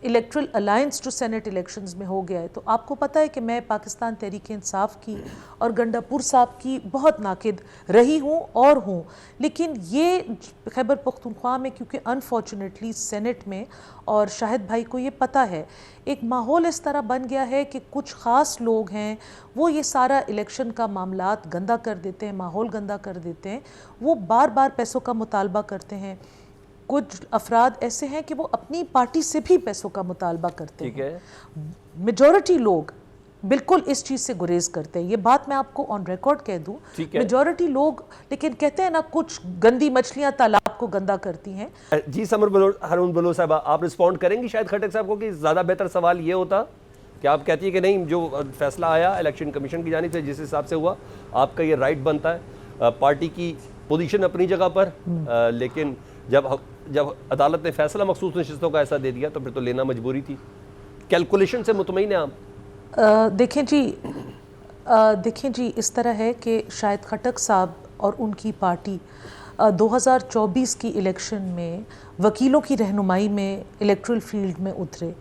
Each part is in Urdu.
الیکٹرل الائنس جو سینٹ الیکشنز میں ہو گیا ہے، تو آپ کو پتہ ہے کہ میں پاکستان تحریک انصاف کی اور گنڈا پور صاحب کی بہت ناقد رہی ہوں اور ہوں، لیکن یہ خیبر پختونخوا میں کیونکہ انفارچونیٹلی سینٹ میں، اور شاہد بھائی کو یہ پتہ ہے، ایک ماحول اس طرح بن گیا ہے کہ کچھ خاص لوگ ہیں وہ یہ سارا الیکشن کا معاملات گندا کر دیتے ہیں، ماحول گندا کر دیتے ہیں، وہ بار بار پیسوں کا مطالبہ کرتے ہیں۔ کچھ افراد ایسے ہیں کہ وہ اپنی پارٹی سے بھی پیسوں کا مطالبہ کرتے ہیں۔ میجورٹی لوگ بالکل اس چیز سے گریز کرتے ہیں، یہ بات میں آپ کو آن ریکارڈ کہہ دوں، میجورٹی لوگ، لیکن کہتے ہیں نا کچھ گندی مچھلیاں تالاب کو گندا کرتی ہیں۔ جی ہارون بلوچ صاحبہ، آپ رسپونڈ کریں گی شاہد خٹک صاحب کو کہ زیادہ بہتر سوال یہ ہوتا کہ آپ کہتی ہے کہ نہیں، جو فیصلہ آیا الیکشن کمیشن کی جانب سے جس حساب سے ہوا، آپ کا یہ رائٹ بنتا ہے، پارٹی کی پوزیشن اپنی جگہ پر، لیکن جب عدالت نے فیصلہ مخصوص نشستوں کا ایسا دے دیا تو پھر تو لینا مجبوری تھی۔ کیلکولیشن سے مطمئن ہیں آپ؟ دیکھیں جی، اس طرح ہے کہ شاہد خٹک صاحب اور ان کی پارٹی 2024 کی الیکشن میں وکیلوں کی رہنمائی میں الیکٹرل فیلڈ میں اترے۔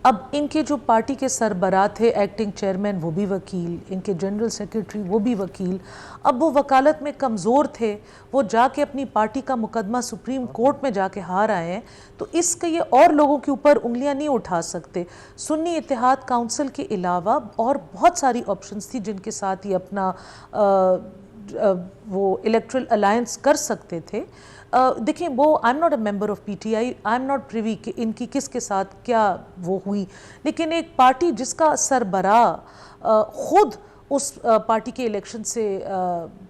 اب ان کے جو پارٹی کے سربراہ تھے، ایکٹنگ چیئرمین وہ بھی وکیل، ان کے جنرل سیکرٹری وہ بھی وکیل، اب وہ وکالت میں کمزور تھے، وہ جا کے اپنی پارٹی کا مقدمہ سپریم کورٹ میں جا کے ہار آئے ہیں، تو اس کے یہ اور لوگوں کے اوپر انگلیاں نہیں اٹھا سکتے۔ سنی اتحاد کونسل کے علاوہ اور بہت ساری آپشنز تھی جن کے ساتھ یہ اپنا وہ الیکٹرل الائنس کر سکتے تھے۔ دیکھیں، وہ I am not a member of P T I, I am not privy کہ ان کی کس کے ساتھ کیا وہ ہوئی، لیکن ایک پارٹی جس کا سربراہ خود اس پارٹی کے الیکشن سے،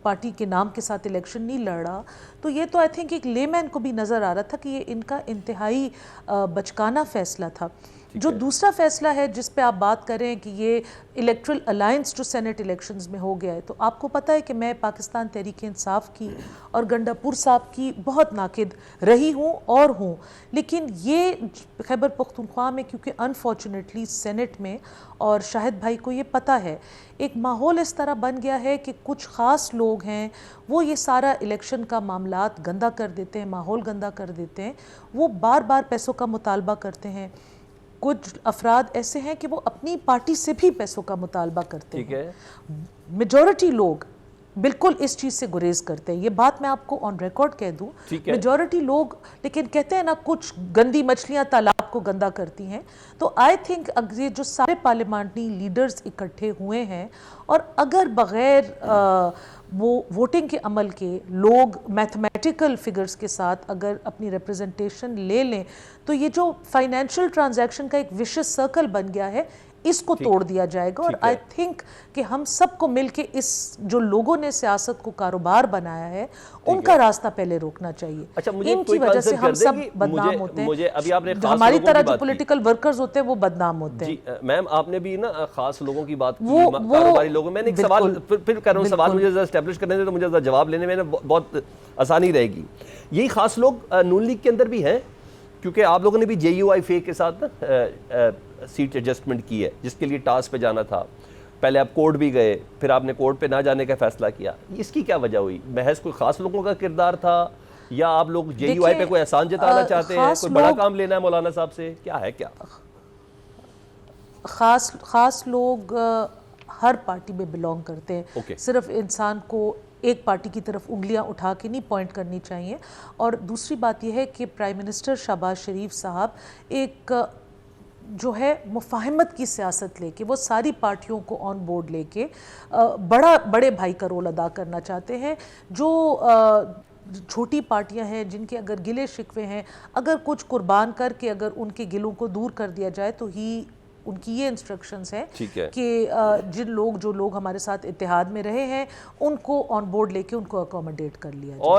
پارٹی کے نام کے ساتھ الیکشن نہیں لڑ رہا، تو یہ تو آئی تھنک ایک لے مین کو بھی نظر آ رہا تھا کہ یہ ان کا انتہائی بچکانہ فیصلہ تھا۔ جو دوسرا فیصلہ ہے جس پہ آپ بات کریں کہ یہ الیکٹرل الائنس جو سینٹ الیکشنز میں ہو گیا ہے، تو آپ کو پتہ ہے کہ میں پاکستان تحریک انصاف کی اور گنڈا پور صاحب کی بہت ناقد رہی ہوں اور ہوں، لیکن یہ خیبر پختونخوا میں کیونکہ انفارچونیٹلی سینٹ میں، اور شاہد بھائی کو یہ پتہ ہے، ایک ماحول اس طرح بن گیا ہے کہ کچھ خاص لوگ ہیں وہ یہ سارا الیکشن کا معاملات گندا کر دیتے ہیں، ماحول گندا کر دیتے ہیں، وہ بار بار پیسوں کا مطالبہ کرتے ہیں۔ کچھ افراد ایسے ہیں کہ وہ اپنی پارٹی سے بھی پیسوں کا مطالبہ کرتے ہیں۔ میجورٹی لوگ بالکل اس چیز سے گریز کرتے ہیں، یہ بات میں آپ کو آن ریکارڈ کہہ دوں، میجورٹی لوگ، لیکن کہتے ہیں نا کچھ گندی مچھلیاں تالاب کو گندا کرتی ہیں، تو آئی تھنک یہ جو سارے پارلیمانٹری لیڈرز اکٹھے ہوئے ہیں، اور اگر بغیر وہ ووٹنگ کے عمل کے لوگ میتھمیٹیکل فگرز کے ساتھ اگر اپنی ریپرزنٹیشن لے لیں، تو یہ جو فائنینشل ٹرانزیکشن کا ایک وشس سرکل بن گیا ہے، اس کو توڑ دیا جائے گا۔ اور آئی تھنک کہ ہم سب کو مل کے اس جو لوگوں نے سیاست کو کاروبار بنایا ہے ان کا راستہ پہلے روکنا چاہیے۔ ان کی وجہ سے ہم سب بدنام ہوتے ہیں، ہماری طرح جو پولیٹیکل ورکرز ہوتے ہیں وہ بدنام ہوتے ہیں۔ جی میم، آپ نے بھی نا خاص لوگوں کی بات کی، کاروباری لوگوں، میں نے ایک سوال پھر کر رہا ہوں، سوال مجھے اسٹیبلش کرنے دیں تو مجھے جواب لینے میں بہت آسانی رہے گی۔ یہی خاص لوگ نون لیگ کے اندر بھی ہیں، کیونکہ آپ لوگوں نے بھی جے یو آئی فے کے ساتھ سیٹ ایڈجسٹمنٹ کی ہے، جس کے لیے ٹاس پہ جانا تھا، پہلے آپ کورٹ بھی گئے، پھر آپ نے کورٹ پہ نہ جانے کا فیصلہ کیا، اس کی کیا وجہ ہوئی؟ محض کوئی خاص لوگوں کا کردار تھا، یا آپ لوگ جے یو آئی پہ کوئی احسان جتانا چاہتے ہیں، کوئی بڑا کام لینا ہے مولانا صاحب سے، کیا ہے؟ کیا خاص لوگ ہر پارٹی میں بلونگ کرتے ہیں، صرف انسان کو ایک پارٹی کی طرف انگلیاں اٹھا کے نہیں پوائنٹ کرنی چاہیے۔ اور دوسری بات یہ ہے کہ پرائم منسٹر شہباز شریف صاحب ایک جو ہے مفاہمت کی سیاست لے کے، وہ ساری پارٹیوں کو آن بورڈ لے کے بڑے بھائی کا رول ادا کرنا چاہتے ہیں۔ جو چھوٹی پارٹیاں ہیں جن کے اگر گلے شکوے ہیں، اگر کچھ قربان کر کے اگر ان کے گلوں کو دور کر دیا جائے، تو ان کی یہ انسٹرکشنز ہیں کہ جو لوگ ہمارے ساتھ اتحاد میں رہے ہیں ان کو آن بورڈ لے کے ان کو اکوموڈیٹ کر لیا جائے۔